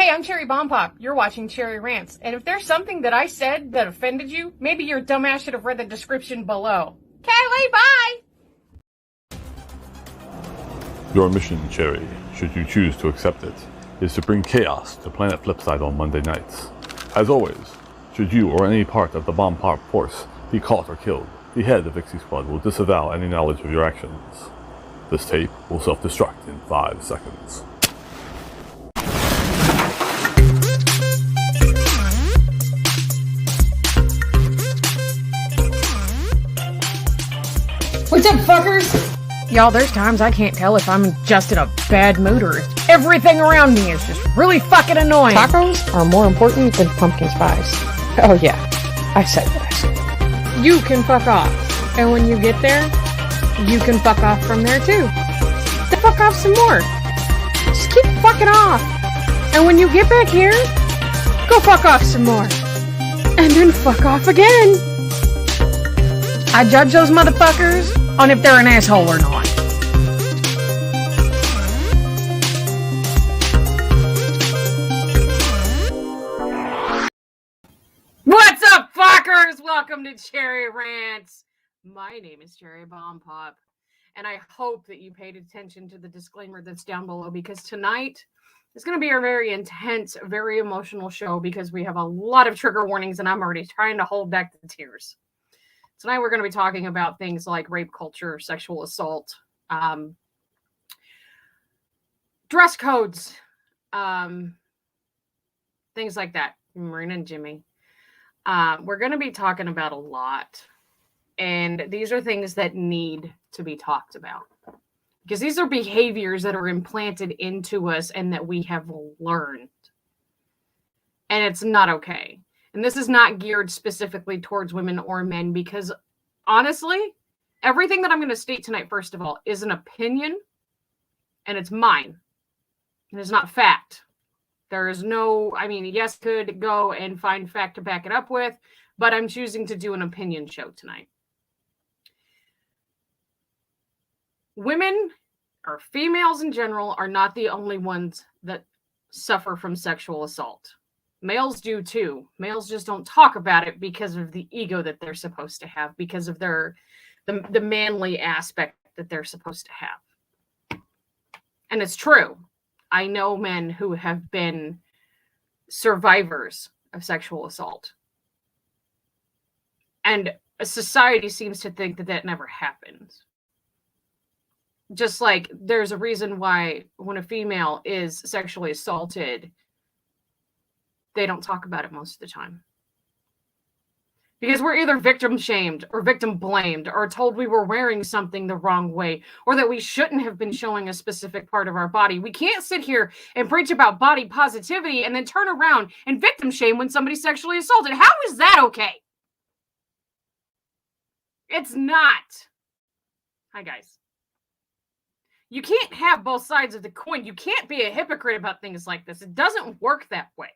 Hey, I'm Cherry Bomb Pop. You're watching Cherry Rants. And if there's something that I said that offended you, maybe your dumbass should have read the description below. Kelly, bye! Your mission, Cherry, should you choose to accept it, is to bring chaos to planet Flipside on Monday nights. As always, should you or any part of the Bomb Pop force be caught or killed, the head of Ixie Squad will disavow any knowledge of your actions. This tape will self-destruct in 5 seconds. What's up, fuckers? Y'all, there's times I can't tell if I'm just in a bad mood or if everything around me is just really fucking annoying. Tacos are more important than pumpkin spice. Oh yeah, I said what I said. You can fuck off. And when you get there, you can fuck off from there too. Then fuck off some more. Just keep fucking off. And when you get back here, go fuck off some more. And then fuck off again. I judge those motherfuckers on if they're an asshole or not. What's up, fuckers? Welcome to Cherry Rants. My name is Cherry Bomb Pop, and I hope that you paid attention to the disclaimer that's down below, because tonight is going to be a very intense, very emotional show because we have a lot of trigger warnings, and I'm already trying to hold back the tears. Tonight we're going to be talking about things like rape culture, sexual assault, dress codes, things like that. Marina and Jimmy. We're going to be talking about a lot. And these are things that need to be talked about. Because these are behaviors that are implanted into us and that we have learned. And it's not okay. And this is not geared specifically towards women or men because, honestly, everything that I'm going to state tonight, first of all, is an opinion, and it's mine. And it's not fact. There is no, yes, could go and find fact to back it up with, but I'm choosing to do an opinion show tonight. Women, or females in general, are not the only ones that suffer from sexual assault. Males do too. Males just don't talk about it because of the ego that they're supposed to have, because of the manly aspect that they're supposed to have. And it's true. I know men who have been survivors of sexual assault. And society seems to think that that never happens. Just like there's a reason why when a female is sexually assaulted, they don't talk about it most of the time. Because we're either victim shamed or victim blamed or told we were wearing something the wrong way or that we shouldn't have been showing a specific part of our body. We can't sit here and preach about body positivity and then turn around and victim shame when somebody's sexually assaulted. How is that okay? It's not. Hi, guys. You can't have both sides of the coin. You can't be a hypocrite about things like this. It doesn't work that way.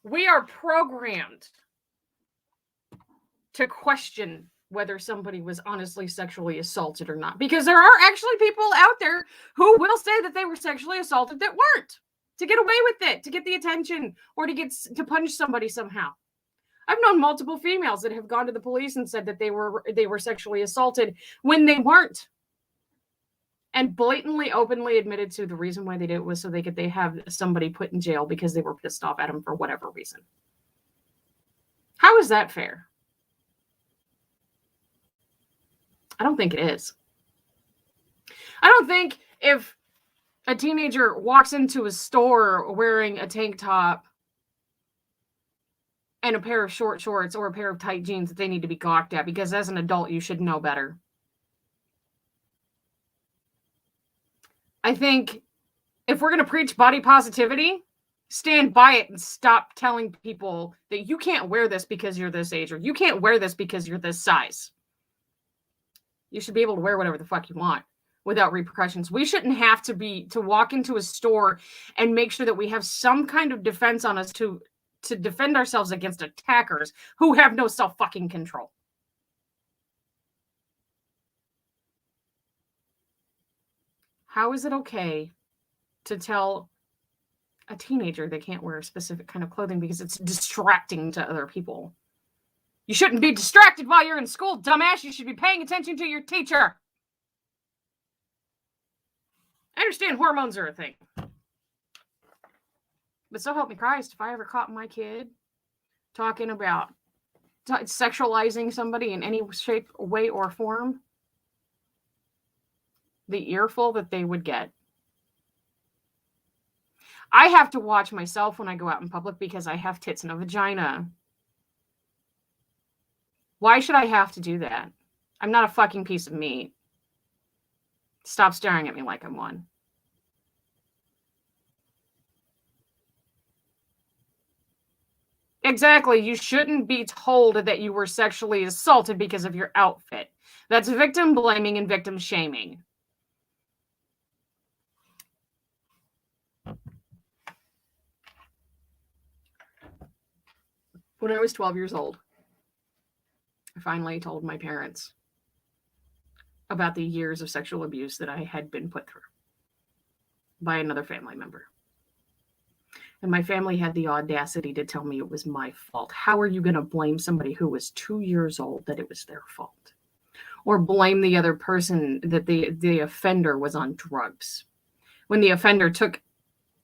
We are programmed to question whether somebody was honestly sexually assaulted or not. Because there are actually people out there who will say that they were sexually assaulted that weren't. To get away with it, to get the attention, or to punish somebody somehow. I've known multiple females that have gone to the police and said that they were sexually assaulted when they weren't. And blatantly, openly admitted to the reason why they did it was so they have somebody put in jail because they were pissed off at them for whatever reason. How is that fair? I don't think it is. I don't think if a teenager walks into a store wearing a tank top and a pair of short shorts or a pair of tight jeans that they need to be gawked at, because as an adult, you should know better. I think if we're going to preach body positivity, stand by it and stop telling people that you can't wear this because you're this age or you can't wear this because you're this size. You should be able to wear whatever the fuck you want without repercussions. We shouldn't have to walk into a store and make sure that we have some kind of defense on us to defend ourselves against attackers who have no self-fucking control. How is it okay to tell a teenager, they can't wear a specific kind of clothing because it's distracting to other people. You shouldn't be distracted while you're in school, dumbass. You should be paying attention to your teacher. I understand hormones are a thing. But so help me Christ, if I ever caught my kid talking about sexualizing somebody in any shape, way, or form, the earful that they would get. I have to watch myself when I go out in public because I have tits and a vagina. Why should I have to do that? I'm not a fucking piece of meat. Stop staring at me like I'm one. Exactly. You shouldn't be told that you were sexually assaulted because of your outfit. That's victim blaming and victim shaming. When I was 12 years old, I finally told my parents about the years of sexual abuse that I had been put through by another family member. And my family had the audacity to tell me it was my fault. How are you going to blame somebody who was 2 years old that it was their fault? Or blame the other person that the offender was on drugs when the offender took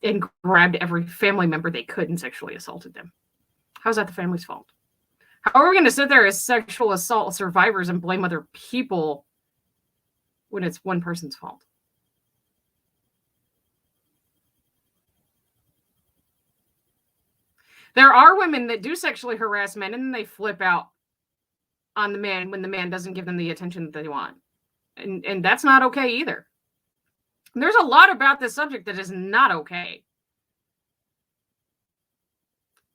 and grabbed every family member they could and sexually assaulted them? How's that the family's fault? How are we going to sit there as sexual assault survivors and blame other people when it's one person's fault? There are women that do sexually harass men and then they flip out on the man when the man doesn't give them the attention that they want. And that's not okay either. There's a lot about this subject that is not okay.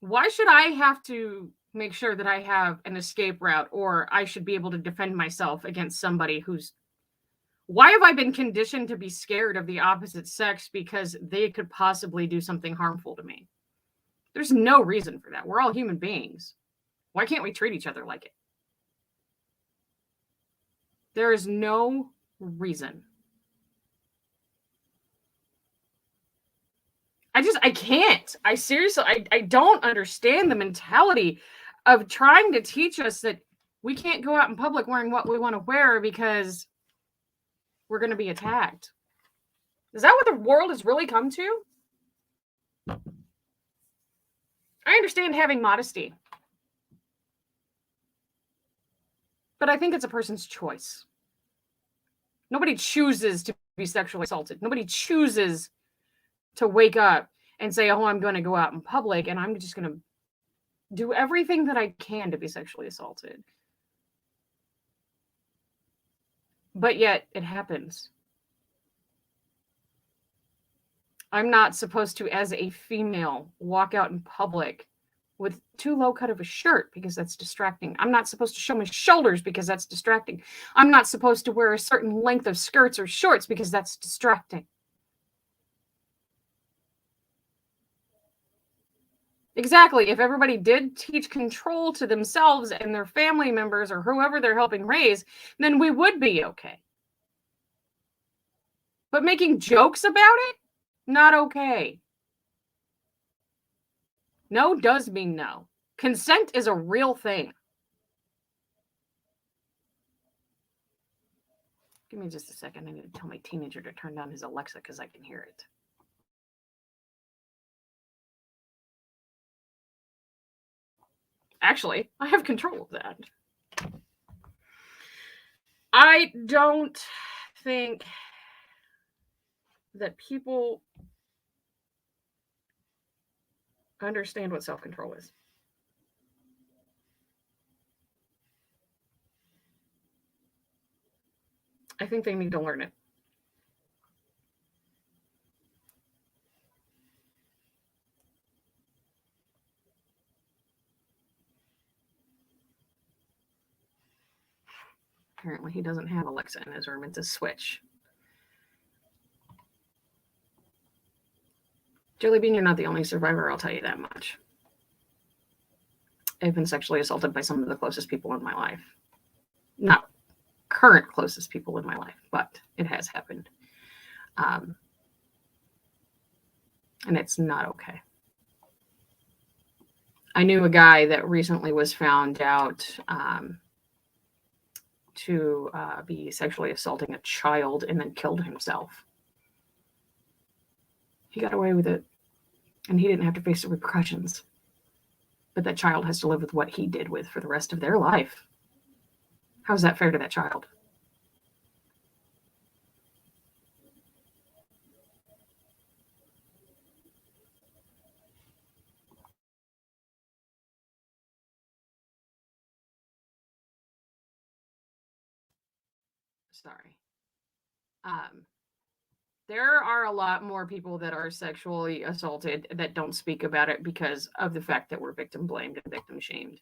Why should I have to make sure that I have an escape route, or I should be able to defend myself against somebody who's... Why have I been conditioned to be scared of the opposite sex because they could possibly do something harmful to me? There's no reason for that. We're all human beings. Why can't we treat each other like it? There is no reason. I can't. I seriously, I don't understand the mentality of trying to teach us that we can't go out in public wearing what we want to wear because we're going to be attacked. Is that what the world has really come to? I understand having modesty, but I think it's a person's choice. Nobody chooses to be sexually assaulted. Nobody chooses to wake up and say, oh, I'm going to go out in public and I'm just going to do everything that I can to be sexually assaulted. But yet it happens. I'm not supposed to, as a female, walk out in public with too low cut of a shirt because that's distracting. I'm not supposed to show my shoulders because that's distracting. I'm not supposed to wear a certain length of skirts or shorts because that's distracting. Exactly. If everybody did teach control to themselves and their family members or whoever they're helping raise, then we would be okay. But making jokes about it? Not okay. No does mean no. Consent is a real thing. Give me just a second. I need to tell my teenager to turn down his Alexa because I can hear it. Actually, I have control of that. I don't think that people understand what self-control is. I think they need to learn it. Apparently he doesn't have Alexa in his room. It's a switch. Jellybean, you're not the only survivor, I'll tell you that much. I've been sexually assaulted by some of the closest people in my life. Not current closest people in my life, but it has happened. And it's not okay. I knew a guy that recently was found out to be sexually assaulting a child and then killed himself. He got away with it, and he didn't have to face the repercussions. But that child has to live with what he did with for the rest of their life. How's that fair to that child? Sorry. There are a lot more people that are sexually assaulted that don't speak about it because of the fact that we're victim blamed and victim shamed.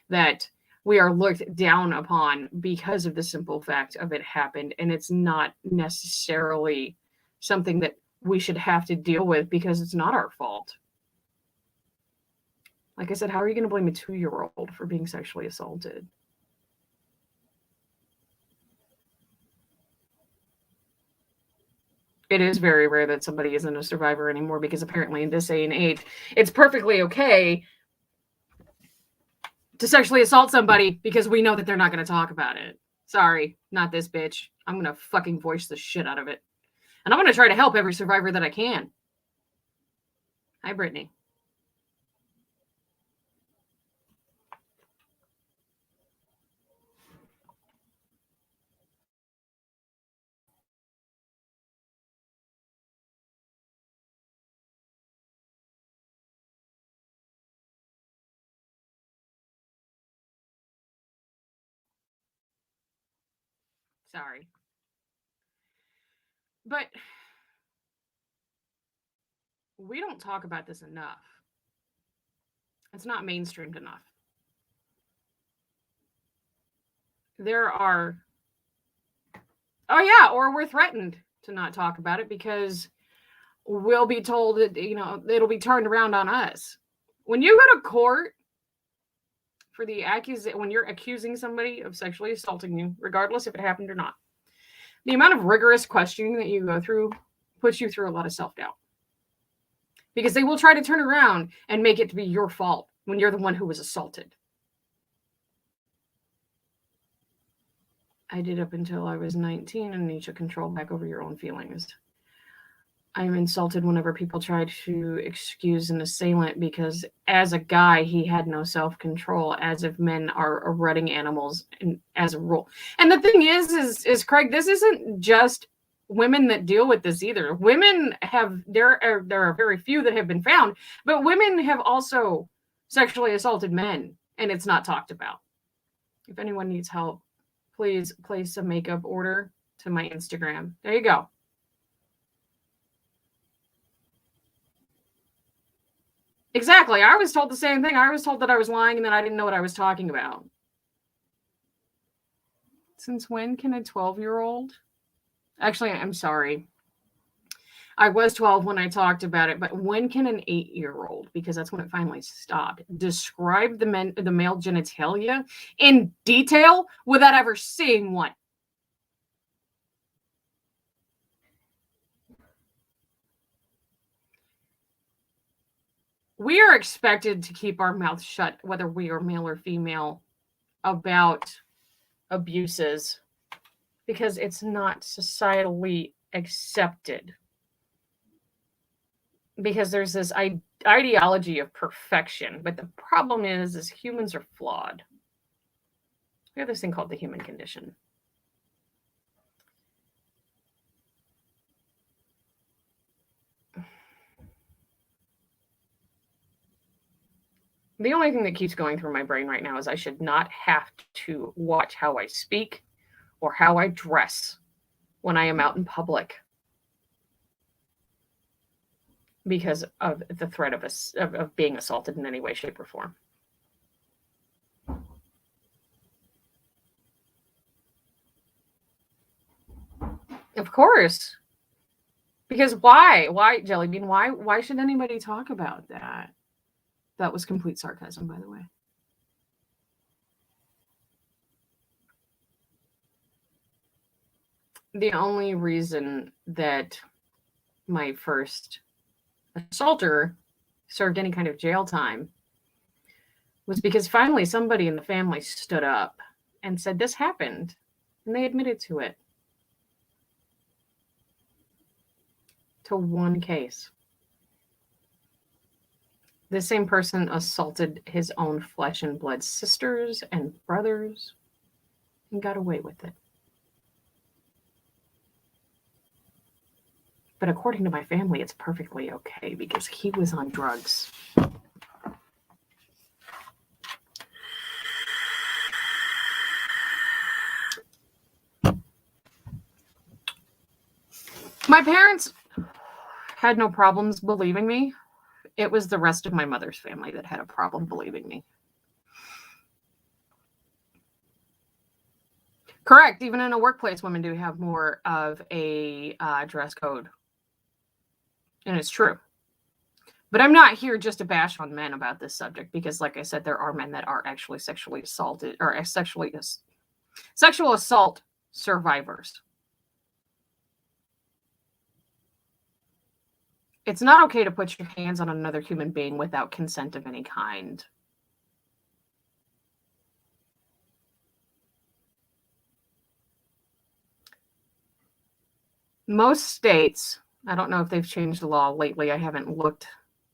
That we are looked down upon because of the simple fact of it happened. And it's not necessarily something that we should have to deal with because it's not our fault. Like I said, how are you going to blame a 2-year-old for being sexually assaulted? It is very rare that somebody isn't a survivor anymore because apparently in this day and age, it's perfectly okay to sexually assault somebody because we know that they're not going to talk about it. Sorry, not this bitch. I'm going to fucking voice the shit out of it. And I'm going to try to help every survivor that I can. Hi, Brittany. Sorry. But we don't talk about this enough. It's not mainstreamed enough. There are, oh yeah, or we're threatened to not talk about it because we'll be told that, it'll be turned around on us. When you go to court for the when you're accusing somebody of sexually assaulting you, regardless if it happened or not, the amount of rigorous questioning that you go through puts you through a lot of self-doubt. Because they will try to turn around and make it to be your fault when you're the one who was assaulted. I did up until I was 19, and you took control back over your own feelings. I am insulted whenever people try to excuse an assailant because as a guy, he had no self-control, as if men are rutting animals as a rule. And the thing is Craig, this isn't just women that deal with this either. Women have, there are very few that have been found, but women have also sexually assaulted men, and it's not talked about. If anyone needs help, please place a makeup order to my Instagram. There you go. Exactly. I was told the same thing. I was told that I was lying and that I didn't know what I was talking about. Since when can a 12-year-old? Actually, I'm sorry. I was 12 when I talked about it, but when can an 8-year-old, because that's when it finally stopped, describe the male genitalia in detail without ever seeing one? We are expected to keep our mouth shut, whether we are male or female, about abuses, because it's not societally accepted. Because there's this ideology of perfection, but the problem is humans are flawed. We have this thing called the human condition. The only thing that keeps going through my brain right now is I should not have to watch how I speak or how I dress when I am out in public because of the threat of being assaulted in any way, shape, or form. Of course. Because why? Why, Jellybean? Why should anybody talk about that? That was complete sarcasm, by the way. The only reason that my first assaulter served any kind of jail time was because finally somebody in the family stood up and said this happened, and they admitted to it. To one case. The same person assaulted his own flesh and blood sisters and brothers and got away with it. But according to my family, it's perfectly okay because he was on drugs. My parents had no problems believing me. It was the rest of my mother's family that had a problem believing me. Correct. Even in a workplace, women do have more of a dress code. And it's true. But I'm not here just to bash on men about this subject because, like I said, there are men that are actually sexually assaulted or sexual assault survivors. It's not okay to put your hands on another human being without consent of any kind. Most states, I don't know if they've changed the law lately, I haven't looked,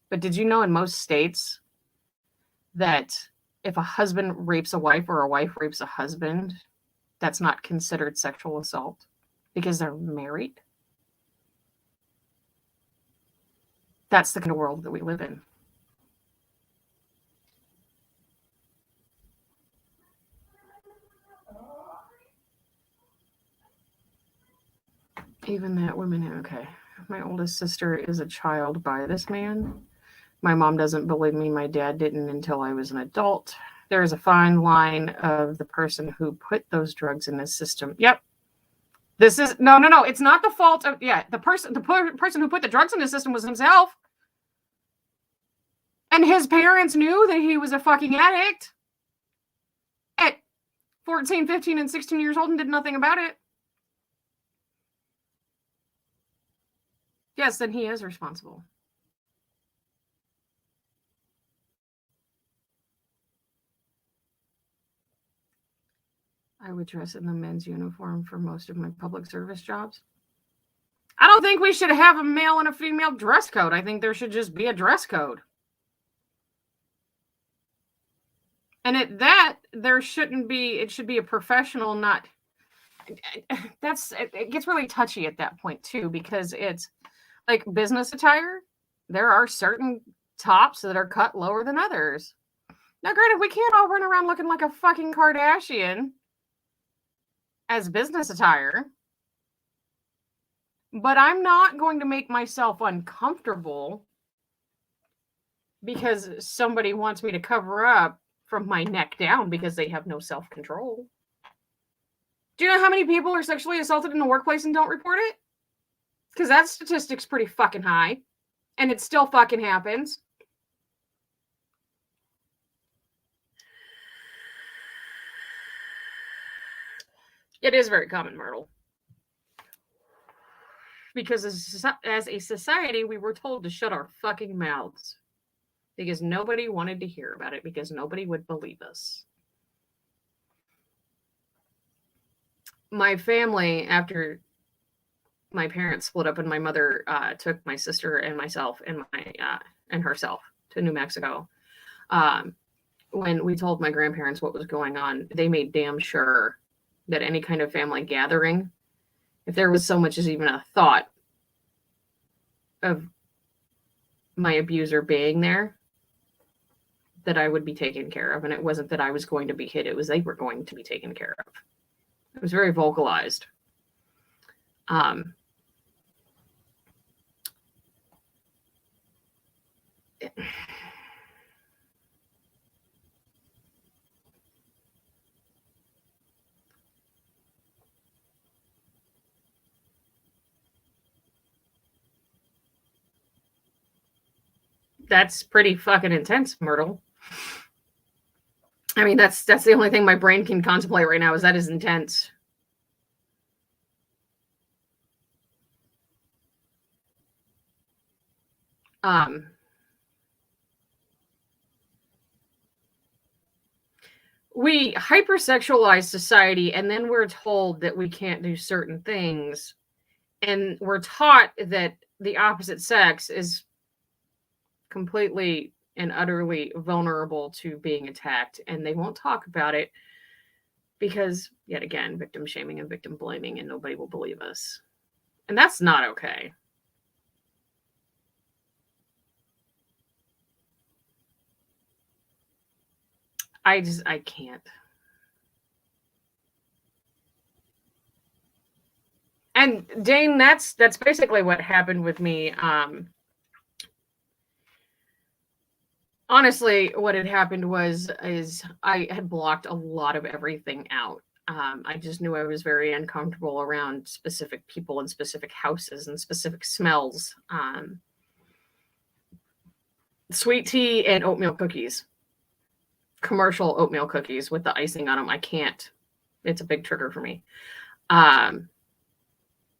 but did you know in most states that if a husband rapes a wife or a wife rapes a husband, that's not considered sexual assault because they're married? That's the kind of world that we live in. Even that woman, okay. My oldest sister is a child by this man. My mom doesn't believe me. My dad didn't until I was an adult. There is a fine line of the person who put those drugs in his system. Yep. This is no. It's not the fault of the person who put the drugs in his system was himself. And his parents knew that he was a fucking addict at 14, 15, and 16 years old and did nothing about it. Yes, then he is responsible. I would dress in the men's uniform for most of my public service jobs. I don't think we should have a male and a female dress code. I think there should just be a dress code. And there shouldn't be, it should be a professional, not, it gets really touchy at that point too, because it's like business attire. There are certain tops that are cut lower than others. Now, granted, we can't all run around looking like a fucking Kardashian as business attire, but I'm not going to make myself uncomfortable because somebody wants me to cover up from my neck down because they have no self-control. Do you know how many people are sexually assaulted in the workplace and don't report it? Because that statistic's pretty fucking high. And it still fucking happens. It is very common, Myrtle. Because as a society, we were told to shut our fucking mouths. Because nobody wanted to hear about it, because nobody would believe us. My family, after my parents split up and my mother took my sister and myself and herself to New Mexico, when we told my grandparents what was going on, they made damn sure that any kind of family gathering, if there was so much as even a thought of my abuser being there, that I would be taken care of. And it wasn't that I was going to be hit. It was they were going to be taken care of. It was very vocalized. That's pretty fucking intense, Myrtle. I mean, that's the only thing my brain can contemplate right now is that is intense. We hypersexualize society, and then we're told that we can't do certain things, and we're taught that the opposite sex is completely and utterly vulnerable to being attacked, and they won't talk about it because, yet again, victim shaming and victim blaming, and nobody will believe us. And that's not okay. I can't. And Dane, that's basically what happened with me. Honestly, what had happened is I had blocked a lot of everything out. I just knew I was very uncomfortable around specific people and specific houses and specific smells. Sweet tea and oatmeal cookies. Commercial oatmeal cookies with the icing on them. I can't. It's a big trigger for me.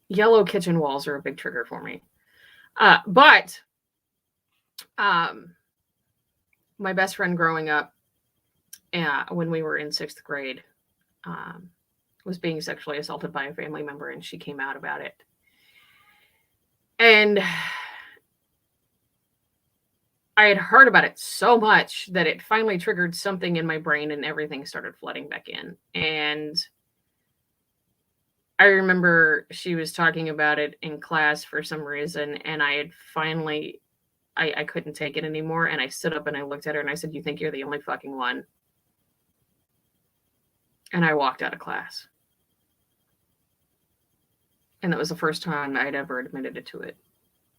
Yellow kitchen walls are a big trigger for me. But my best friend growing up, when we were in 6th grade, was being sexually assaulted by a family member, and she came out about it. And I had heard about it so much that it finally triggered something in my brain, and everything started flooding back in. And I remember she was talking about it in class for some reason, and I had finally, I couldn't take it anymore, and I stood up and I looked at her and I said, "You think you're the only fucking one?" And I walked out of class. And that was the first time I'd ever admitted it to it.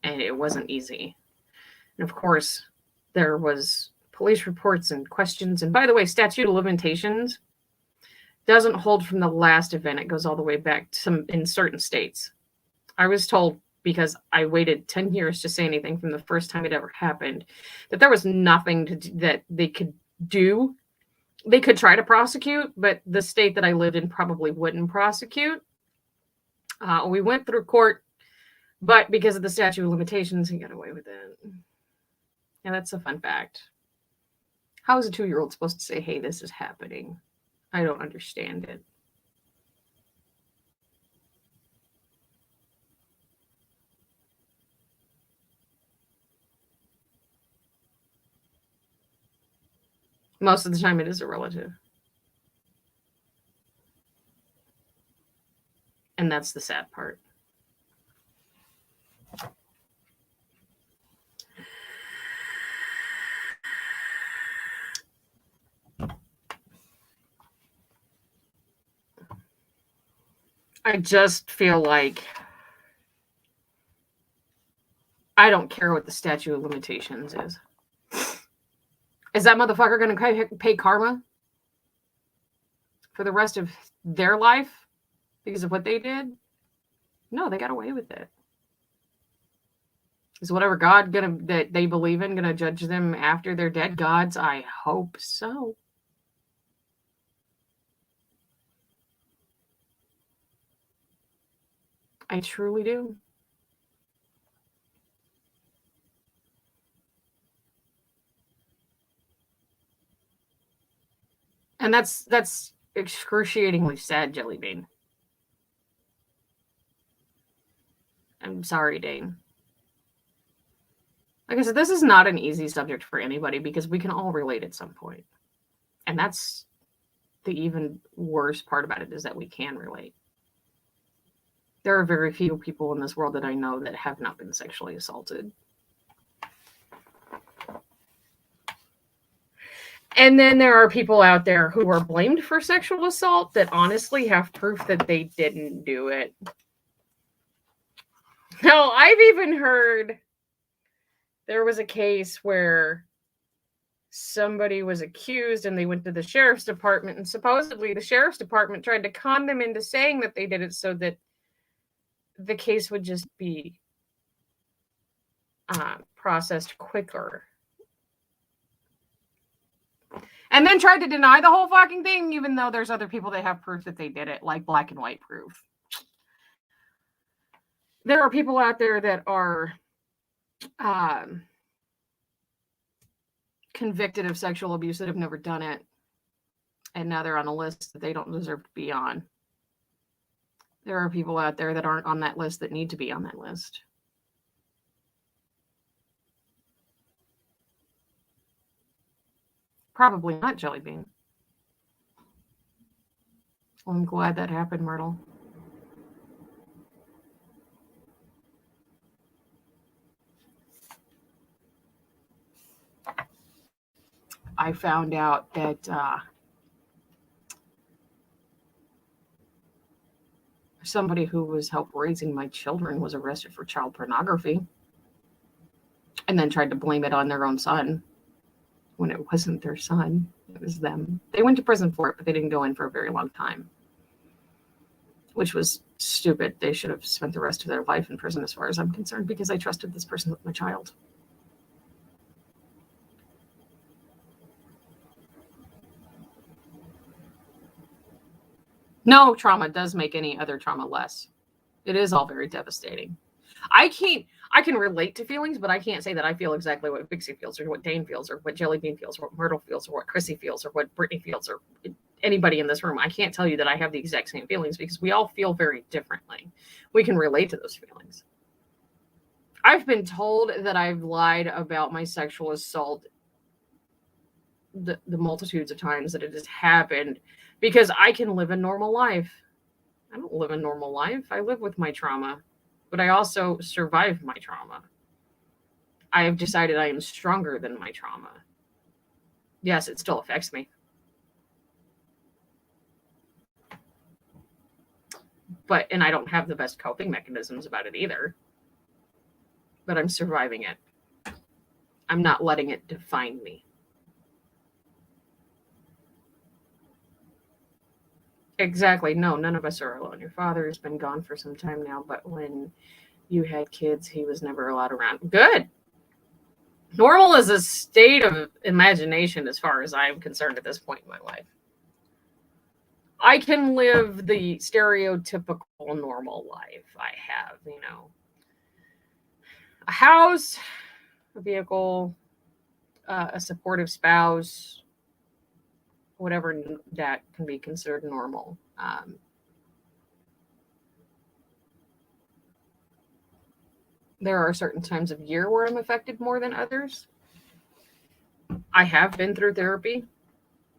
And it wasn't easy. And of course, there was police reports and questions. And by the way, statute of limitations doesn't hold from the last event. It goes all the way back to in certain states. I was told, because I waited 10 years to say anything from the first time it ever happened, that there was nothing that they could do. They could try to prosecute, but the state that I lived in probably wouldn't prosecute. We went through court, but because of the statute of limitations, he got away with it. And that's a fun fact. How is a 2-year-old supposed to say, "Hey, this is happening"? I don't understand it. Most of the time it is a relative. And that's the sad part. I just feel like I don't care what the statute of limitations is. Is that motherfucker going to pay karma for the rest of their life because of what they did? No, they got away with it. Is whatever God that they believe in gonna judge them after they're dead? Gods, I hope so. I truly do. And that's excruciatingly sad, Jellybean. I'm sorry, Dane. Like I said, this is not an easy subject for anybody because we can all relate at some point. And that's the even worse part about it, is that we can relate. There are very few people in this world that I know that have not been sexually assaulted. And then there are people out there who are blamed for sexual assault that honestly have proof that they didn't do it. No, I've even heard there was a case where somebody was accused and they went to the sheriff's department, and supposedly the sheriff's department tried to con them into saying that they did it so that the case would just be processed quicker. And then tried to deny the whole fucking thing, even though there's other people that have proof that they did it, like black and white proof. There are people out there that are convicted of sexual abuse that have never done it. And now they're on a list that they don't deserve to be on. There are people out there that aren't on that list that need to be on that list. Probably not, Jelly Bean. Well, I'm glad that happened, Myrtle. I found out that somebody who was help raising my children was arrested for child pornography and then tried to blame it on their own son when it wasn't their son. It was them. They went to prison for it, but they didn't go in for a very long time, which was stupid. They should have spent the rest of their life in prison as far as I'm concerned, because I trusted this person with my child. No trauma does make any other trauma less. It is all very devastating. I can relate to feelings, but I can't say that I feel exactly what Bixie feels or what Dane feels or what Jelly Bean feels or what Myrtle feels or what Chrissy feels or what Brittany feels or anybody in this room. I can't tell you that I have the exact same feelings because we all feel very differently. We can relate to those feelings. I've been told that I've lied about my sexual assault the multitudes of times that it has happened because I can live a normal life. I don't live a normal life. I live with my trauma, but I also survive my trauma. I have decided I am stronger than my trauma. Yes, it still affects me. And I don't have the best coping mechanisms about it either. But I'm surviving it. I'm not letting it define me. Exactly. No, none of us are alone. Your father has been gone for some time now, but when you had kids, he was never allowed around. Good. Normal is a state of imagination as far as I'm concerned at this point in my life. I can live the stereotypical normal life. I have, a house, a vehicle, a supportive spouse, whatever that can be considered normal. There are certain times of year where I'm affected more than others. I have been through therapy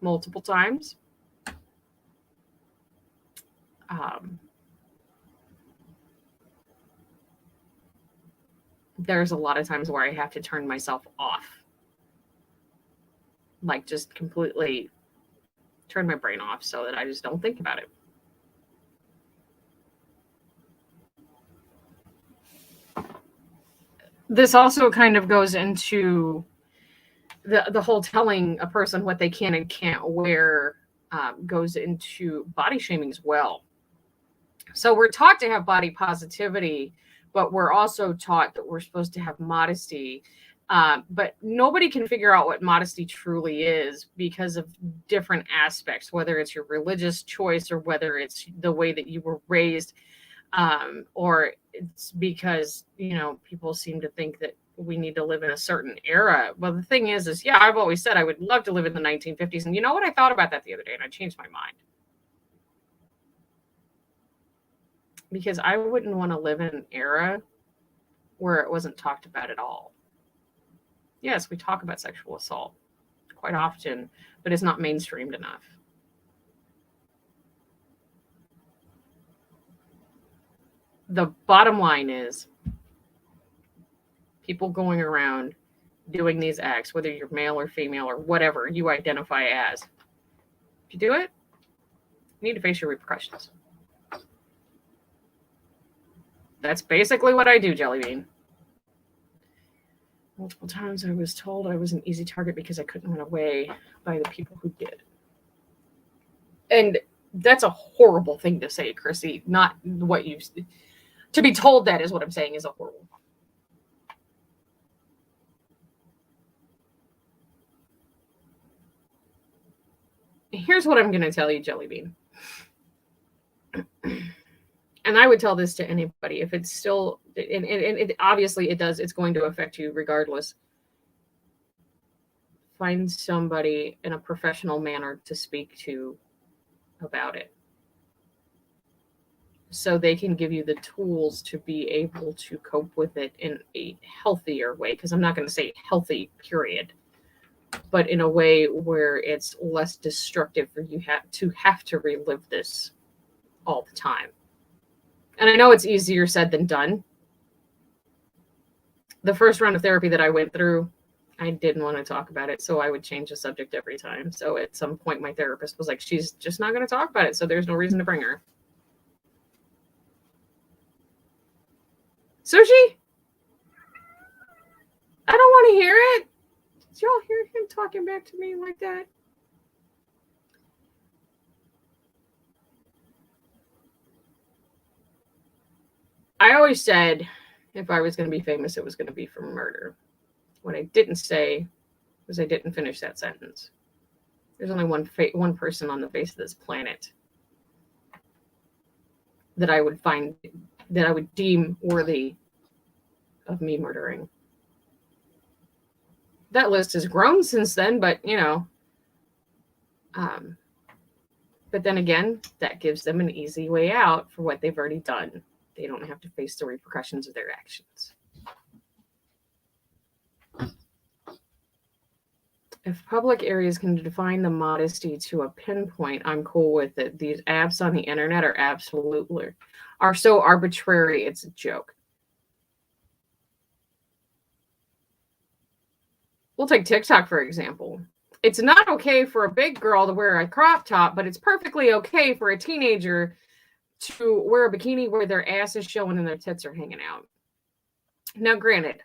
multiple times. There's a lot of times where I have to turn myself off. Like just completely turn my brain off so that I just don't think about it. This also kind of goes into the whole telling a person what they can and can't wear, goes into body shaming as well. So we're taught to have body positivity, but we're also taught that we're supposed to have modesty. But nobody can figure out what modesty truly is because of different aspects, whether it's your religious choice or whether it's the way that you were raised, or it's because, people seem to think that we need to live in a certain era. Well, the thing is, yeah, I've always said I would love to live in the 1950s. And you know what? I thought about that the other day and I changed my mind. Because I wouldn't want to live in an era where it wasn't talked about at all. Yes, we talk about sexual assault quite often, but it's not mainstreamed enough. The bottom line is people going around doing these acts, whether you're male or female or whatever you identify as. If you do it, you need to face your repercussions. That's basically what I do, Jelly Bean. Multiple times I was told I was an easy target because I couldn't run away by the people who did. And that's a horrible thing to say, Chrissy. Not what you... To be told that is what I'm saying is a horrible. Here's what I'm going to tell you, Jelly Bean. And I would tell this to anybody if it's still, and it obviously it does, it's going to affect you regardless. find somebody in a professional manner to speak to about it, so they can give you the tools to be able to cope with it in a healthier way. Because I'm not going to say healthy, period, but in a way where it's less destructive for you to have to relive this all the time. And I know it's easier said than done. The first round of therapy that I went through, I didn't want to talk about it, so I would change the subject every time. So at some point, my therapist was like, she's just not going to talk about it, so there's no reason to bring her. Sushi? I don't want to hear it. Did y'all hear him talking back to me like that? I always said if I was going to be famous, it was going to be for murder. What I didn't say was I didn't finish that sentence. There's only one person on the face of this planet that I would find, that I would deem worthy of me murdering. That list has grown since then, but but then again, that gives them an easy way out for what they've already done. They don't have to face the repercussions of their actions. If public areas can define the modesty to a pinpoint, I'm cool with it. These apps on the internet are so arbitrary, it's a joke. We'll take TikTok, for example. It's not okay for a big girl to wear a crop top, but it's perfectly okay for a teenager to wear a bikini where their ass is showing and their tits are hanging out. Now, granted,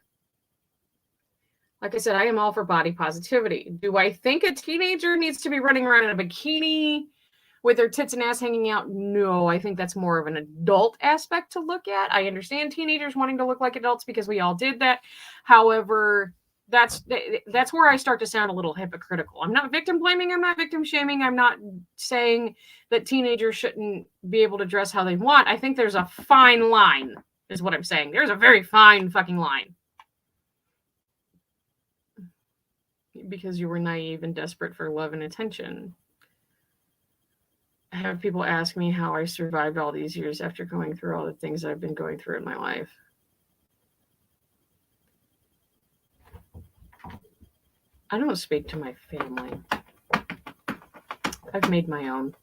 like I said, I am all for body positivity. Do I think a teenager needs to be running around in a bikini with their tits and ass hanging out? No, I think that's more of an adult aspect to look at. I understand teenagers wanting to look like adults because we all did that. However, that's where I start to sound a little hypocritical. I'm not victim blaming. I'm not victim shaming. I'm not saying that teenagers shouldn't be able to dress how they want. I think there's a fine line, is what I'm saying. There's a very fine fucking line. Because you were naive and desperate for love and attention. I have people ask me how I survived all these years after going through all the things I've been going through in my life. I don't speak to my family. I've made my own.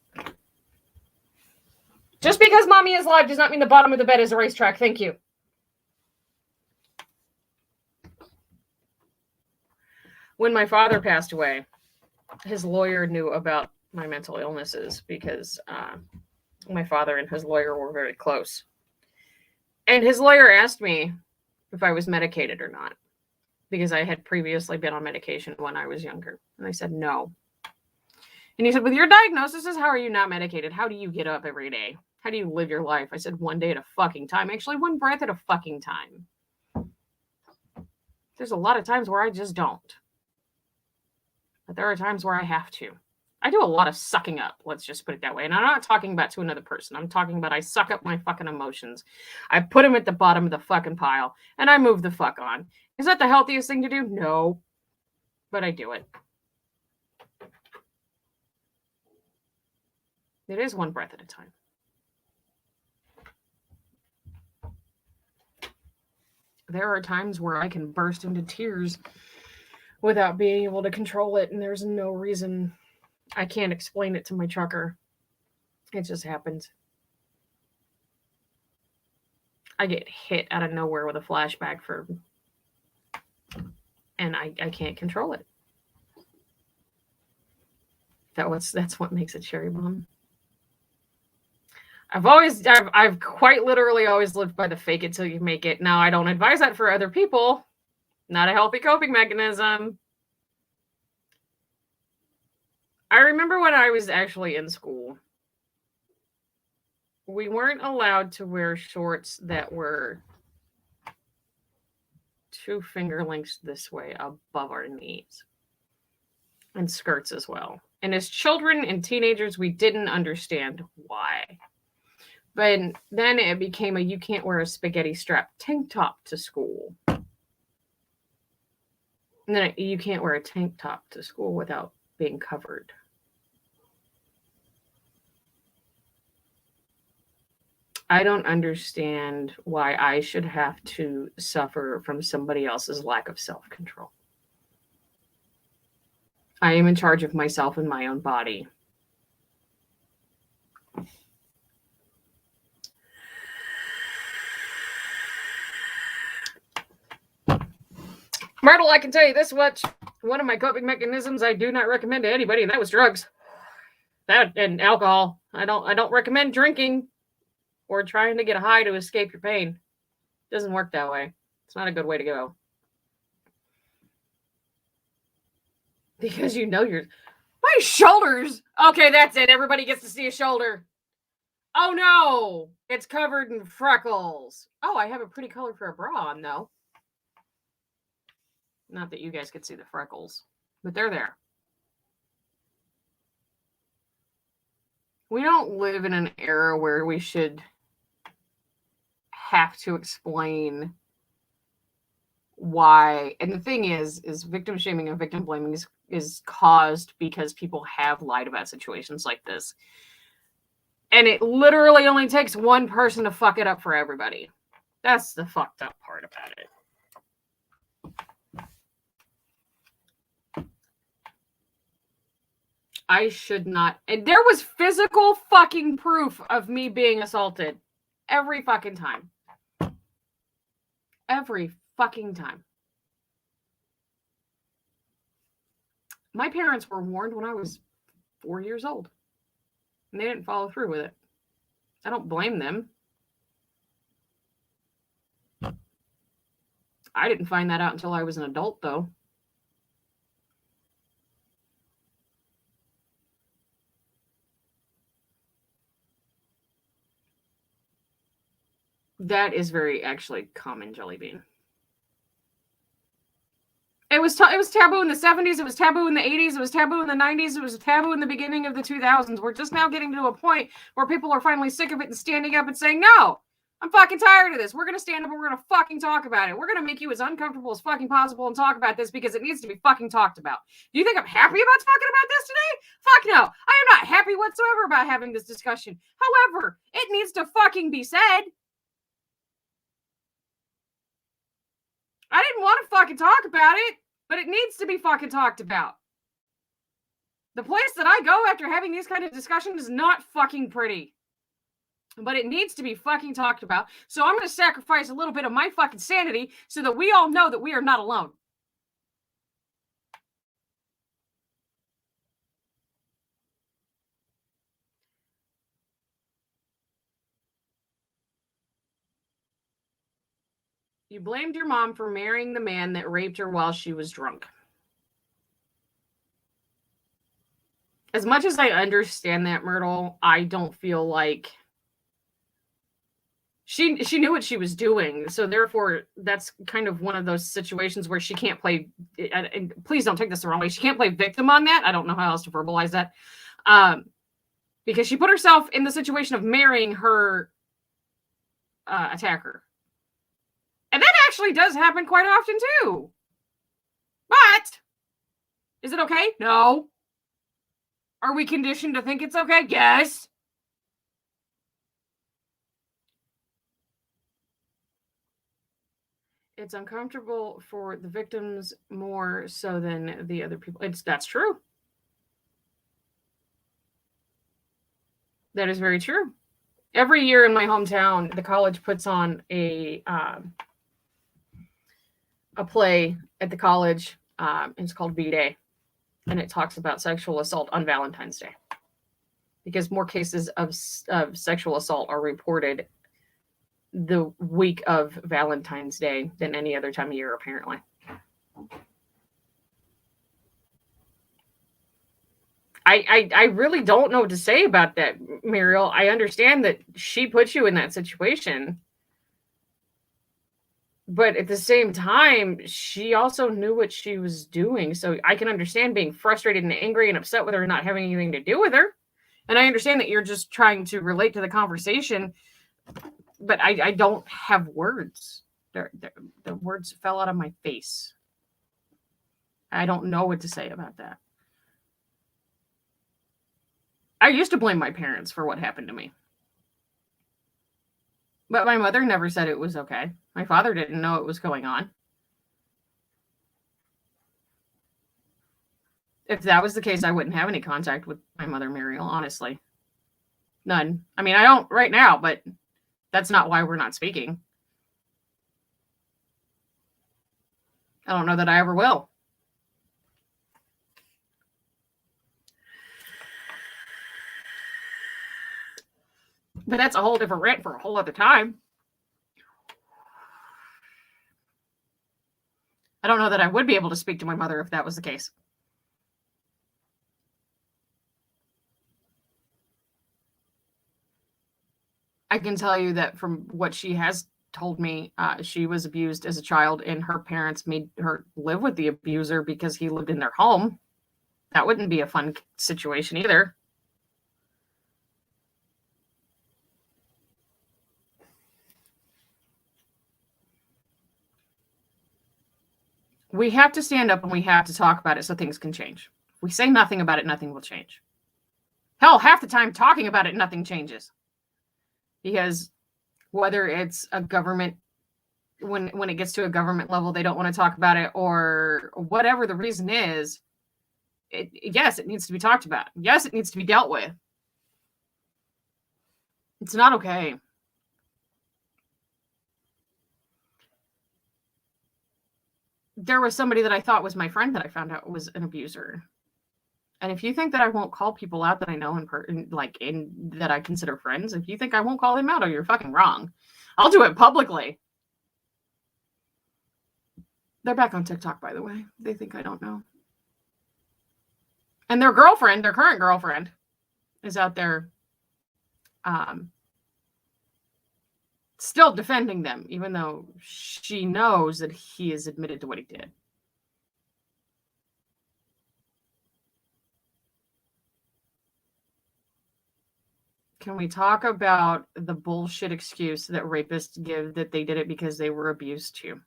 Just because mommy is live does not mean the bottom of the bed is a racetrack. Thank you. When my father passed away, his lawyer knew about my mental illnesses because my father and his lawyer were very close. And his lawyer asked me if I was medicated or not, because I had previously been on medication when I was younger. And I said, no. And he said, with your diagnoses, how are you not medicated? How do you get up every day? How do you live your life? I said, one day at a fucking time. Actually, one breath at a fucking time. There's a lot of times where I just don't. But there are times where I have to. I do a lot of sucking up, let's just put it that way. And I'm not talking about to another person. I'm talking about I suck up my fucking emotions. I put them at the bottom of the fucking pile, and I move the fuck on. Is that the healthiest thing to do? No. But I do it. It is one breath at a time. There are times where I can burst into tears without being able to control it, and there's no reason. I can't explain it to my trucker. It just happens. I get hit out of nowhere with a flashback and I can't control it. That's what makes a cherry bomb. I've quite literally always lived by the fake it till you make it. Now, I don't advise that for other people. Not a healthy coping mechanism. I remember when I was actually in school, we weren't allowed to wear shorts that were 2 finger lengths this way above our knees, and skirts as well. And as children and teenagers, we didn't understand why. But then it became you can't wear a spaghetti strap tank top to school. And then you can't wear a tank top to school without being covered. I don't understand why I should have to suffer from somebody else's lack of self-control. I am in charge of myself and my own body. Myrtle, I can tell you this much. One of my coping mechanisms I do not recommend to anybody, and that was drugs. That and alcohol. I don't recommend drinking or trying to get high to escape your pain. It doesn't work that way. It's not a good way to go. Because you know my shoulders. Okay, that's it. Everybody gets to see a shoulder. Oh no, it's covered in freckles. Oh, I have a pretty color for a bra on though. Not that you guys could see the freckles, but they're there. We don't live in an era where we should have to explain why. And the thing is victim shaming and victim blaming is caused because people have lied about situations like this. And it literally only takes one person to fuck it up for everybody. That's the fucked up part about it. I should not. And there was physical fucking proof of me being assaulted every fucking time. Every fucking time. My parents were warned when I was 4 years old. And they didn't follow through with it. I don't blame them. I didn't find that out until I was an adult, though. That is very actually common, Jelly Bean. It was taboo in the 70s. It was taboo in the 80s. It was taboo in the 90s. It was taboo in the beginning of the 2000s. We're just now getting to a point where people are finally sick of it and standing up and saying, no, I'm fucking tired of this. We're going to stand up and we're going to fucking talk about it. We're going to make you as uncomfortable as fucking possible and talk about this because it needs to be fucking talked about. Do you think I'm happy about talking about this today? Fuck no. I am not happy whatsoever about having this discussion. However, it needs to fucking be said. I didn't want to fucking talk about it, but it needs to be fucking talked about. The place that I go after having these kind of discussions is not fucking pretty. But it needs to be fucking talked about. So I'm going to sacrifice a little bit of my fucking sanity so that we all know that we are not alone. You blamed your mom for marrying the man that raped her while she was drunk. As much as I understand that, Myrtle, I don't feel like she knew what she was doing. So therefore, that's kind of one of those situations where she can't play, and please don't take this the wrong way, she can't play victim on that. I don't know how else to verbalize that. Because she put herself in the situation of marrying her attacker. And that actually does happen quite often too. But is it okay? No. Are we conditioned to think it's okay? Yes. It's uncomfortable for the victims more so than the other people. That's true. That is very true. Every year in my hometown, the college puts on a play at the college. It's called V-Day, and it talks about sexual assault on Valentine's Day because more cases of sexual assault are reported the week of Valentine's Day than any other time of year, apparently. I really don't know what to say about that, Muriel. I understand that she put you in that situation. But at the same time, she also knew what she was doing. So I can understand being frustrated and angry and upset with her not having anything to do with her. And I understand that you're just trying to relate to the conversation. But I don't have words. The words fell out of my face. I don't know what to say about that. I used to blame my parents for what happened to me. But my mother never said it was okay. My father didn't know what was going on. If that was the case, I wouldn't have any contact with my mother, Muriel, honestly. None. I mean, I don't right now, but that's not why we're not speaking. I don't know that I ever will. But that's a whole different rant for a whole other time. I don't know that I would be able to speak to my mother if that was the case. I can tell you that from what she has told me, she was abused as a child and her parents made her live with the abuser because he lived in their home. That wouldn't be a fun situation either. We have to stand up and we have to talk about it so things can change. If we say nothing about it, nothing will change. Hell, half the time talking about it, nothing changes. Because whether it's a government, when it gets to a government level, they don't want to talk about it, or whatever the reason is, yes, it needs to be talked about. Yes, it needs to be dealt with. It's not okay. There was somebody that I thought was my friend that I found out was an abuser. And if you think that I won't call people out that I know that I consider friends, if you think I won't call them out, oh, you're fucking wrong. I'll do it publicly. They're back on TikTok, by the way. They think I don't know. And their girlfriend, their current girlfriend, is out there still defending them, even though she knows that he has admitted to what he did. Can we talk about the bullshit excuse that rapists give that they did it because they were abused too?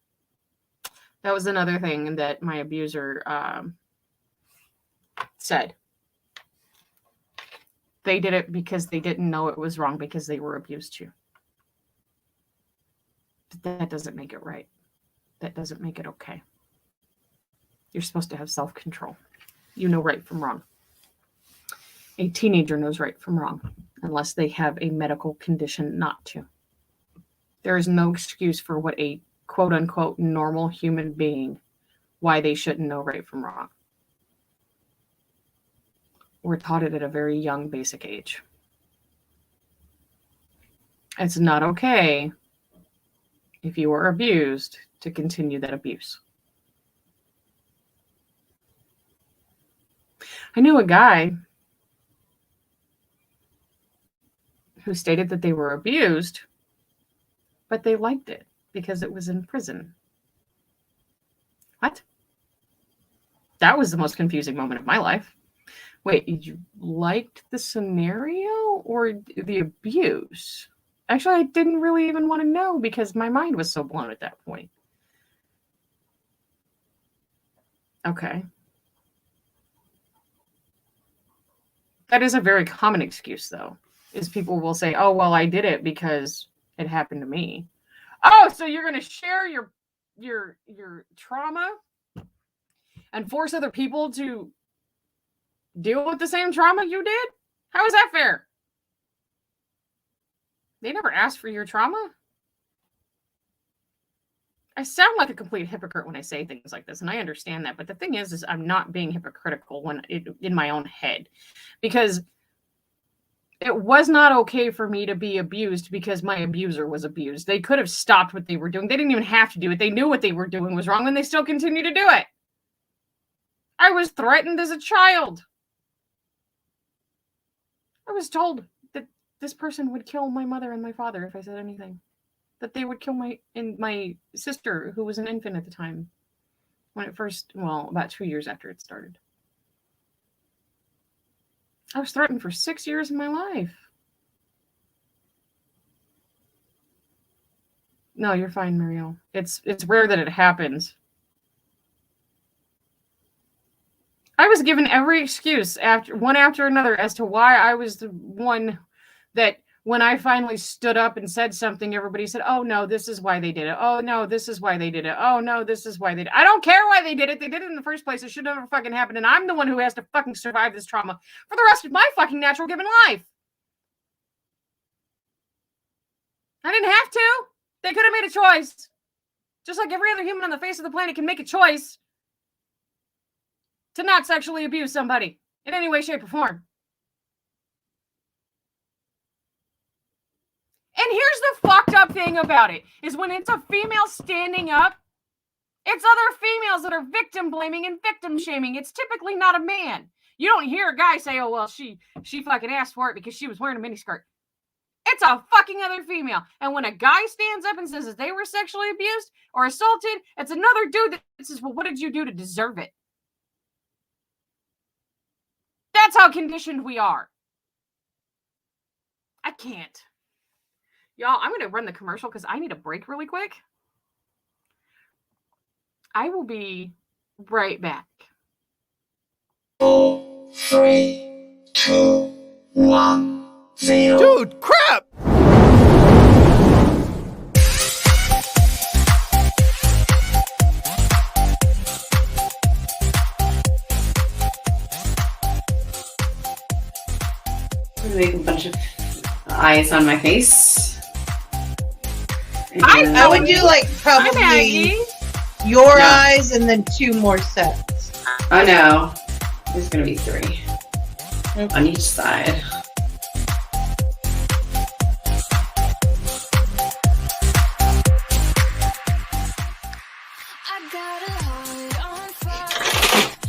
That was another thing that my abuser said. They did it because they didn't know it was wrong because they were abused too. But that doesn't make it right. That doesn't make it okay. You're supposed to have self-control. You know right from wrong. A teenager knows right from wrong, unless they have a medical condition not to. There is no excuse for what a quote-unquote normal human being, why they shouldn't know right from wrong. We're taught it at a very young, basic age. It's not okay if you were abused to continue that abuse. I knew a guy who stated that they were abused, but they liked it because it was in prison. What? That was the most confusing moment of my life. Wait, you liked the scenario or the abuse? Actually, I didn't really even want to know because my mind was so blown at that point. Okay. That is a very common excuse, though, is people will say, oh, well, I did it because it happened to me. Oh, so you're going to share your trauma and force other people to deal with the same trauma you did? How is that fair? They never asked for your trauma. I sound like a complete hypocrite when I say things like this, and I understand that. But the thing is I'm not being hypocritical in my own head, because it was not okay for me to be abused because my abuser was abused. They could have stopped what they were doing. They didn't even have to do it. They knew what they were doing was wrong, and they still continue to do it. I was threatened as a child. I was told that this person would kill my mother and my father if I said anything. That they would kill my sister, who was an infant at the time. When it first, about 2 years after it started. I was threatened for 6 years of my life. No, you're fine, Muriel. It's rare that it happens. I was given every excuse after another as to why I was the one that when I finally stood up and said something, everybody said, oh, no, this is why they did it. Oh, no, this is why they did it. Oh, no, this is why they did it. I don't care why they did it. They did it in the first place. It should never fucking happen. And I'm the one who has to fucking survive this trauma for the rest of my fucking natural given life. I didn't have to. They could have made a choice. Just like every other human on the face of the planet can make a choice to not sexually abuse somebody in any way, shape, or form. And here's the fucked up thing about it, is when it's a female standing up, it's other females that are victim blaming and victim shaming. It's typically not a man. You don't hear a guy say, oh, well, she fucking asked for it because she was wearing a miniskirt. It's a fucking other female. And when a guy stands up and says that they were sexually abused or assaulted, it's another dude that says, well, what did you do to deserve it? That's how conditioned we are. I can't. Y'all, I'm going to run the commercial because I need a break really quick. I will be right back. 4, 3, 2, 1, 0. Dude, crap! Make a bunch of eyes on my face. I would do like probably your eyes and then 2 more sets. Oh no, there's gonna be 3 on each side.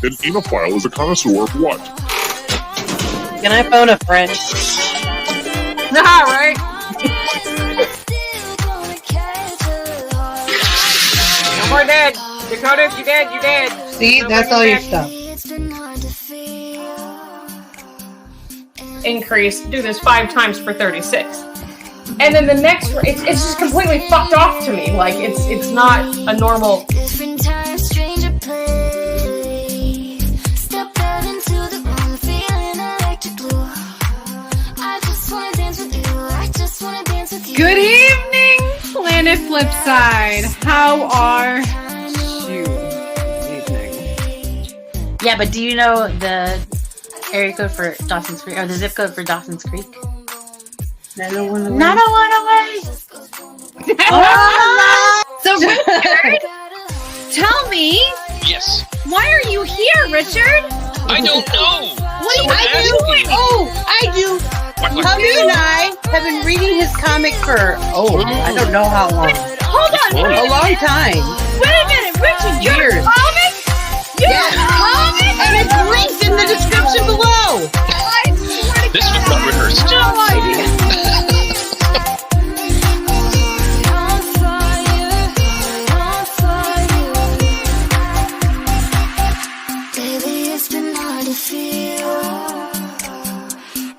An enophile is a connoisseur of what? Can I phone a friend? Nah, right? No more dead. Dakota, you dead, you dead. See, No that's more all your dead. stuff. Increase. Do this 5 times for 36. And then the next, it's just completely fucked off to me. Like, it's not a normal. Different time, stranger play. Step out into the room, feeling electric blue. I just wanna dance with you. I just wanna dance with you. Good evening, Planet Flipside. How are you? Evening. Yeah, but do you know the area code for Dawson's Creek, or the zip code for Dawson's Creek? 901 901 away. So, Richard, tell me, Yes. why are you here, Richard? I don't know. What Someone I asked do? me. Oh, I do. Hubby and I have been reading his comic for, I don't know how long. Hold on, A long time. wait a minute, Richard, you have Years. a comic? You have a comic? And it's linked in the description below. I swear to This was God, not rehearsed. I had no idea. On fire. Lately it's been hard to feel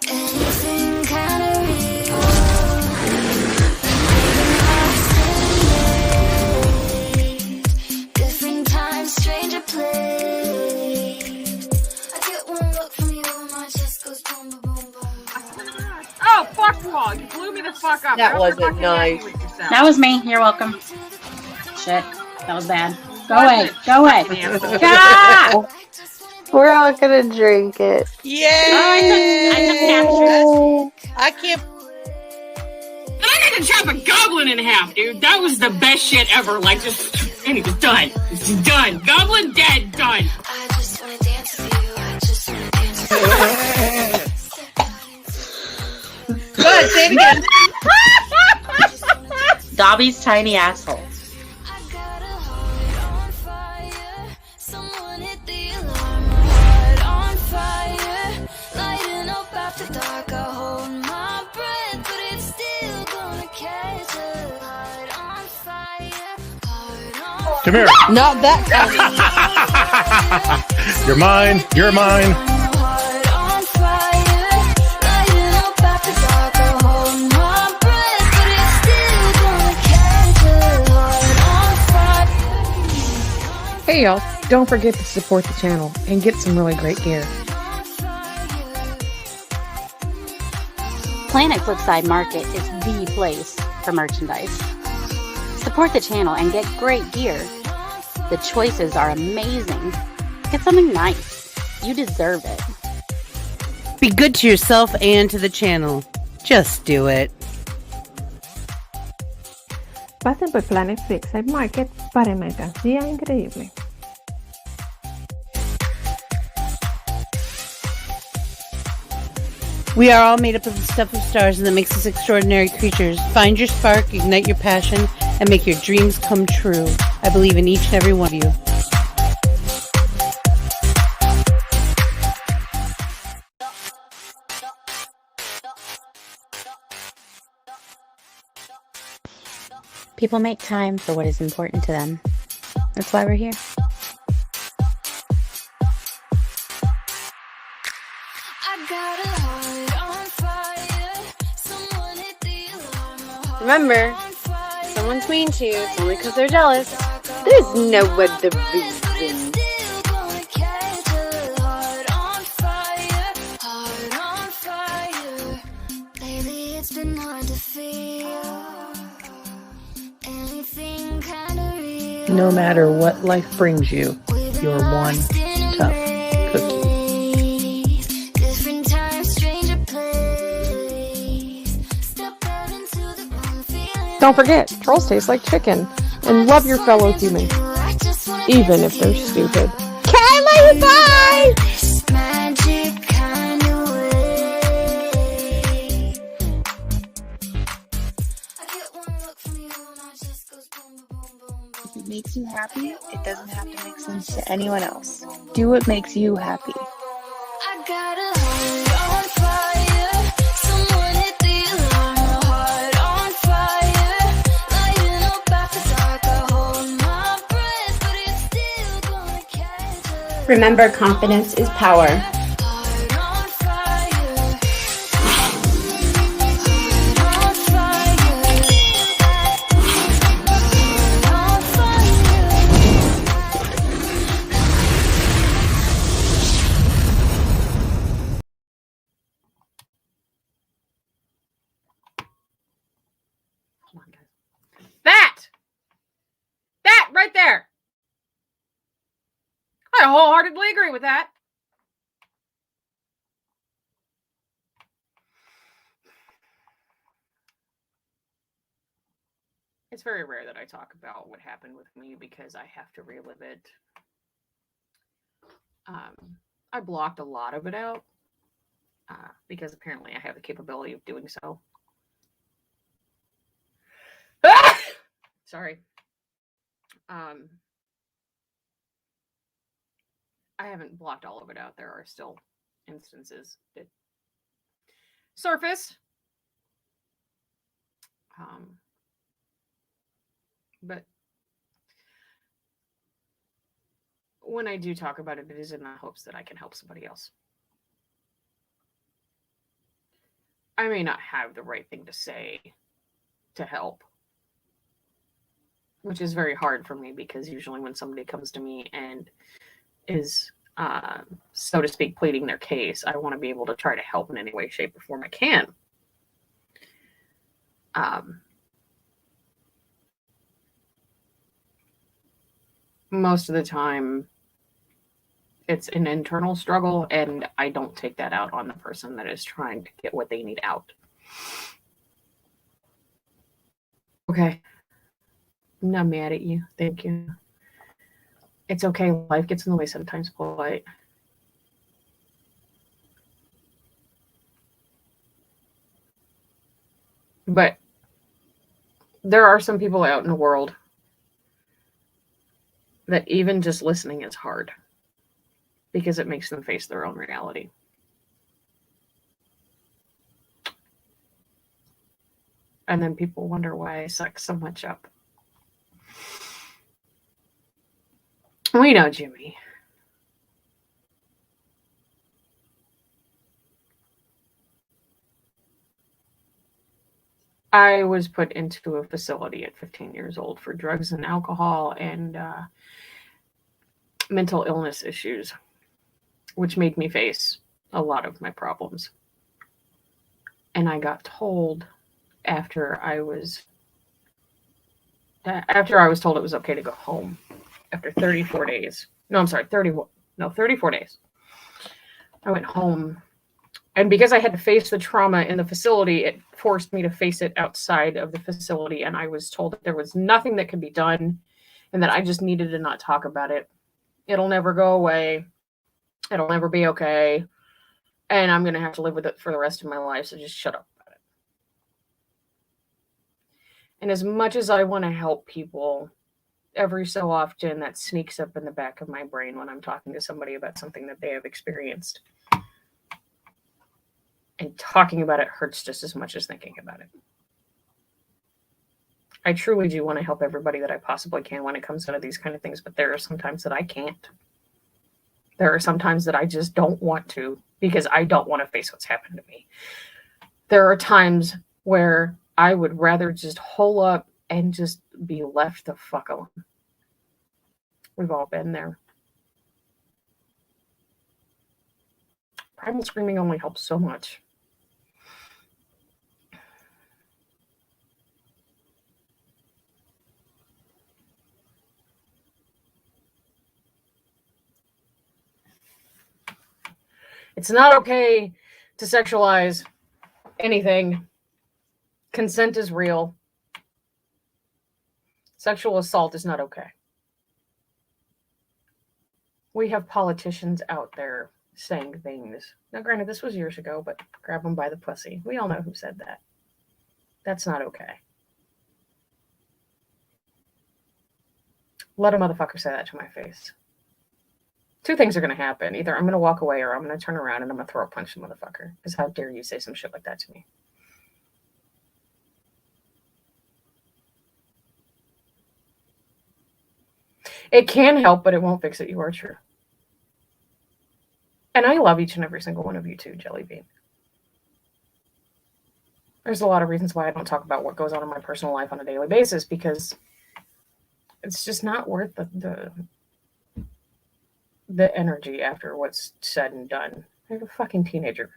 anything kind of real. Different times, stranger place. I get one look from you and my chest goes boom, boom, boom, boom. Oh, fuck you all. You blew me the fuck up. That I hope you're wasn't fucking nice. happy with yourself. That was me. You're welcome. Shit, that was bad. Go away. Go away. God! We're all gonna drink it. Yay! I can't. And I need to chop a goblin in half, dude. That was the best shit ever. Like, and it was done. It's done. Goblin dead. Done. I just wanna dance with you. I just wanna dance with you. Go ahead, say it again. Dobby's tiny asshole. I got a heart on fire. Someone hit the alarm. Heart on fire. Lighting up after dark. I hold my breath, but it's still gonna catch a heart on fire. Heart on Come here. Not that kind. You're mine. You're mine. Heart on fire. Lighting up after dark. I hold my breath, but it's still gonna catch a heart on fire. Hey y'all. Don't forget to support the channel and get some really great gear. Planet Flipside Market is the place for merchandise. Support the channel and get great gear. The choices are amazing. Get something nice. You deserve it. Be good to yourself and to the channel. Just do it. Pasen por Planet Flipside Market para mercancía increíble. We are all made up of the stuff of stars, and that makes us extraordinary creatures. Find your spark, ignite your passion, and make your dreams come true. I believe in each and every one of you. People make time for what is important to them. That's why we're here. Remember, if someone's mean to you, it's only because they're jealous. There's no other reason. No matter what life brings you, you're one tough cookie. Don't forget, trolls taste like chicken, and love your fellow humans, even if they're stupid. Kylie, bye! If it makes you happy, it doesn't have to make sense to anyone else. Do what makes you happy. Remember, confidence is power. That right there. I wholeheartedly agree with that. It's very rare that I talk about what happened with me because I have to relive it. I blocked a lot of it out because apparently I have the capability of doing so. Sorry. I haven't blocked all of it out. There are still instances that surface. But when I do talk about it, it is in the hopes that I can help somebody else. I may not have the right thing to say to help, which is very hard for me because usually when somebody comes to me and is, so to speak, pleading their case, I want to be able to try to help in any way, shape, or form I can. Most of the time, it's an internal struggle, and I don't take that out on the person that is trying to get what they need out. Okay. I'm not mad at you. Thank you. It's okay. Life gets in the way sometimes, polite. But there are some people out in the world that even just listening is hard because it makes them face their own reality. And then people wonder why I suck so much up. We know, Jimmy. I was put into a facility at 15 years old for drugs and alcohol, and mental illness issues, which made me face a lot of my problems. And I got told after I was told it was okay to go home after 34 days. No, I'm sorry, 34 days. I went home. And because I had to face the trauma in the facility, it forced me to face it outside of the facility. And I was told that there was nothing that could be done and that I just needed to not talk about it. It'll never go away. It'll never be okay. And I'm going to have to live with it for the rest of my life. So just shut up about it. And as much as I want to help people, every so often that sneaks up in the back of my brain when I'm talking to somebody about something that they have experienced. And talking about it hurts just as much as thinking about it. I truly do want to help everybody that I possibly can when it comes to these kind of things, but there are some times that I can't. There are some times that I just don't want to because I don't want to face what's happened to me. There are times where I would rather just hole up and just be left the fuck alone. We've all been there. Primal screaming only helps so much. It's not okay to sexualize anything. Consent is real. Sexual assault is not okay. We have politicians out there saying things. Now, granted, this was years ago, but grab them by the pussy. We all know who said that. That's not okay. Let a motherfucker say that to my face. Two things are going to happen. Either I'm going to walk away or I'm going to turn around and I'm going to throw a punch to the motherfucker. Because how dare you say some shit like that to me? It can help, but it won't fix it. You are true. And I love each and every single one of you too, Jelly Bean. There's a lot of reasons why I don't talk about what goes on in my personal life on a daily basis because it's just not worth the energy after what's said and done. I'm a fucking teenager.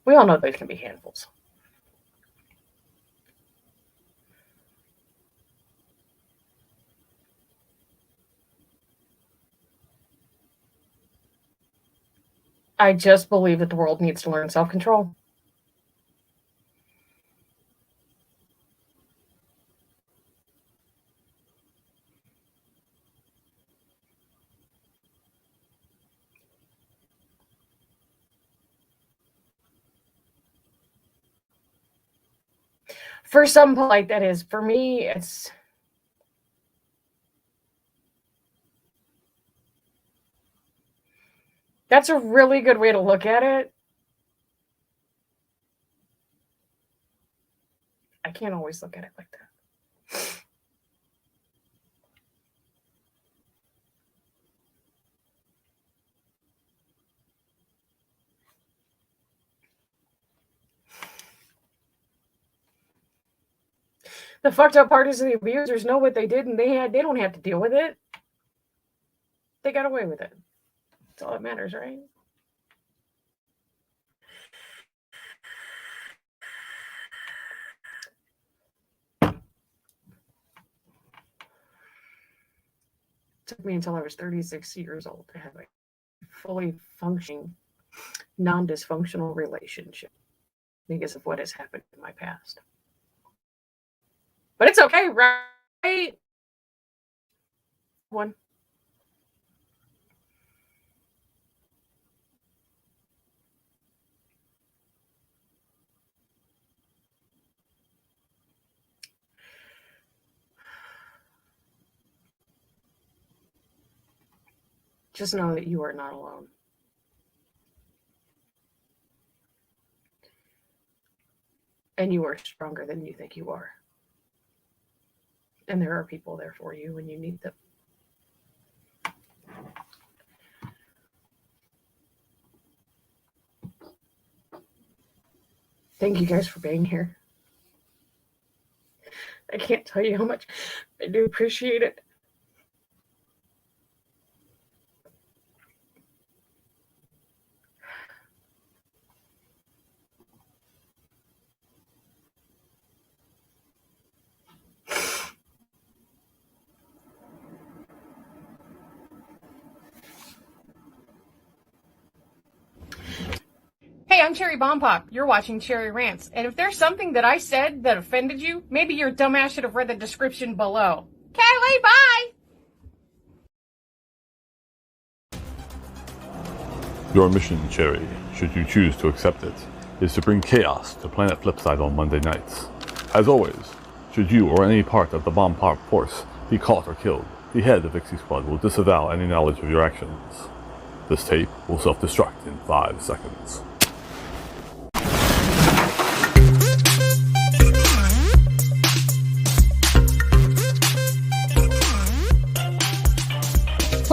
We all know they can be handfuls. I just believe that the world needs to learn self-control. For some polite, that is. For me, it's... That's a really good way to look at it. I can't always look at it like that. The fucked up part is the abusers know what they did and they don't have to deal with it. They got away with it. That's all that matters, right? It took me until I was 36 years old to have a fully functioning, non-dysfunctional relationship because of what has happened in my past. But it's okay, right? One. Just know that you are not alone. And you are stronger than you think you are. And there are people there for you when you need them. Thank you guys for being here. I can't tell you how much I do appreciate it. I'm Cherry Bomb Pop. You're watching Cherry Rants. And if there's something that I said that offended you, maybe your dumbass should have read the description below. Kelly, bye! Your mission, Cherry, should you choose to accept it, is to bring chaos to planet Flipside on Monday nights. As always, should you or any part of the bomb pop force be caught or killed, the head of Ixie Squad will disavow any knowledge of your actions. This tape will self-destruct in 5 seconds.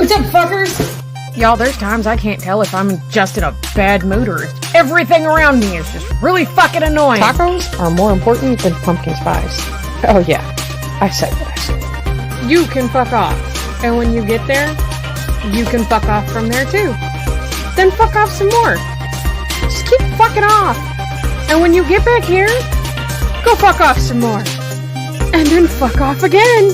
What's up, fuckers? Y'all, there's times I can't tell if I'm just in a bad mood or if everything around me is just really fucking annoying. Tacos are more important than pumpkin spice. Oh yeah, I said what I said. You can fuck off. And when you get there, you can fuck off from there too. Then fuck off some more. Just keep fucking off. And when you get back here, go fuck off some more. And then fuck off again.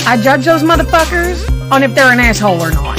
I judge those motherfuckers on if they're an asshole or not.